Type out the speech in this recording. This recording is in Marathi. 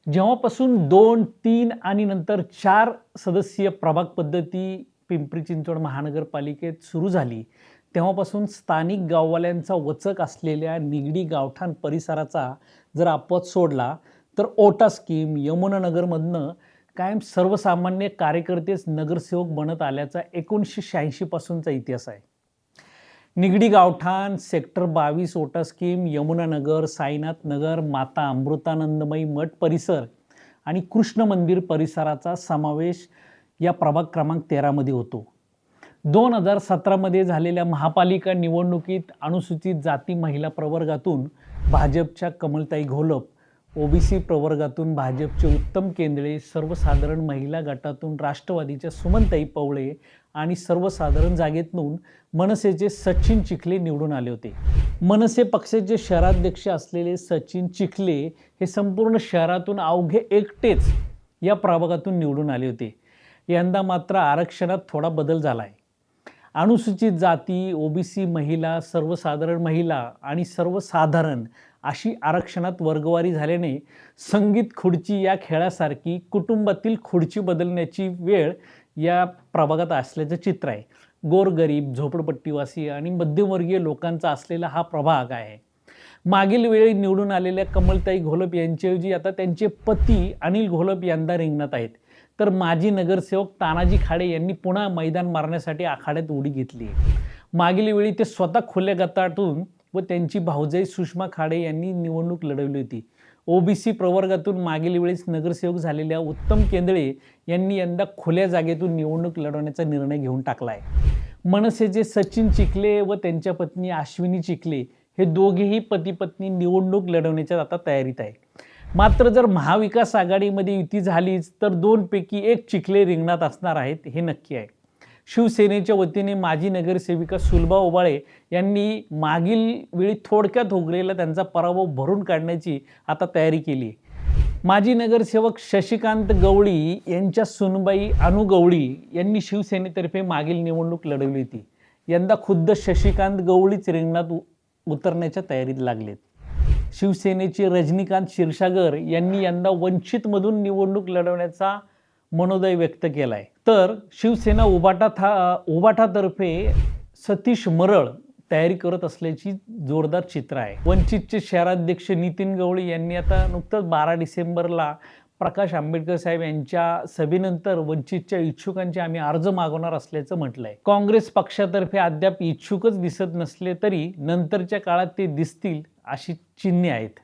जेव्हापासून 2, 3 आणि नंतर 4 सदस्यीय प्रभाग पद्धती पिंपरी चिंचवड महानगरपालिकेत सुरू झाली, तेव्हापासून स्थानिक गाववाल्यांचा वचक असलेल्या निगडी गावठाण परिसराचा जर अपवाद सोडला, तर ओटा स्कीम, यमुनानगरमधनं कायम सर्वसामान्य कार्यकर्तेच नगरसेवक बनत आल्याचा 1986 पासूनचा इतिहास आहे. निगडी गावठाण, सेक्टर 22 ओटा स्कीम, यमुनानगर, साईनाथ नगर, माता अमृतानंदमयी मठ परिसर आणि कृष्ण मंदिर परिसराचा समावेश या प्रभाग क्रमांक 13 मध्ये होतो. 2017 मध्ये झालेल्या महापालिका निवडणुकीत अनुसूचित जाती महिला प्रवर्गातून भाजपच्या कमलताई घोलप, ओबीसी प्रवर्गातून भाजपचे उत्तम केंद्रे, सर्वसाधारण महिला गटातून राष्ट्रवादीच्या सुमनताई पवळे आणि सर्वसाधारण जागेतून मनसेचे सचिन चिखले निवडून आले होते. मनसे पक्षाचे शहराध्यक्ष असलेले सचिन चिखले हे संपूर्ण शहरातून अवघे एकटेच या प्रभागातून निवडून आले होते. यंदा मात्र आरक्षणात थोडा बदल झाला आहे. अनुसूचित जाती, ओबीसी महिला, सर्वसाधारण महिला आणि सर्वसाधारण अशी आरक्षणात वर्गवारी झाल्याने संगीत खुर्ची या खेळासारखी कुटुंबातील खुर्ची बदलण्याची वेळ या प्रभागात असल्याचं चित्र आहे. गोरगरीब, झोपडपट्टीवासी आणि मध्यमवर्गीय लोकांचा असलेला हा प्रभाग आहे. मागील वेळी निवडून आलेल्या कमलताई घोलप यांच्याऐवजी आता त्यांचे पती अनिल घोलप यंदा रिंगणात आहेत. तर माजी नगरसेवक तानाजी खाडे यांनी पुन्हा मैदान मारण्यासाठी आखाड्यात उडी घेतली. मागील वेळी ते स्वतः खुल्या गटातून व त्यांची भाऊजाई सुषमा खाडे यांनी निवडणूक लढवली होती. ओबीसी प्रवर्गातून मागील वेळेस नगरसेवक झालेल्या उत्तम केंद्रे यांनी यंदा खुल्या जागेतून निवडणूक लढवण्याचा निर्णय घेऊन टाकला आहे. मनसेचे सचिन चिखले व त्यांच्या पत्नी अश्विनी चिखले हे दोघेही पती पत्नी निवडणूक लढवण्याच्या आता तयारीत आहे. मात्र जर महाविकास आघाडीमध्ये युती झालीच तर 2 पैकी 1 चिखले रिंगणात असणार आहेत हे नक्की आहे. शिवसेनेच्या वतीने माजी नगरसेविका सुलभा ओबाळे यांनी मागील वेळी थोडक्यात उगलेला त्यांचा पराभव भरून काढण्याची आता तयारी केली. माजी नगरसेवक शशिकांत गवळी यांच्या सुनबाई अनु गवळी यांनी शिवसेनेतर्फे मागील निवडणूक लढवली होती. यंदा खुद्द शशिकांत गवळीच रिंगणात उतरण्याच्या तयारीत लागलेत. शिवसेनेचे रजनीकांत क्षीरसागर यांनी यंदा वंचितमधून निवडणूक लढवण्याचा मनोदय व्यक्त केलाय. तर शिवसेना उभाटातर्फे सतीश मरळ तयारी करत असल्याची जोरदार चित्र आहे. वंचितचे शहराध्यक्ष नितीन गवळी यांनी आता नुकतंच 12 डिसेंबरला प्रकाश आंबेडकर साहेब यांच्या सभेनंतर वंचितच्या इच्छुकांचे आम्ही अर्ज मागवणार असल्याचं म्हटलंय. काँग्रेस पक्षातर्फे अद्याप इच्छुकच दिसत नसले तरी नंतरच्या काळात ते दिसतील अशी चिन्हे आहेत.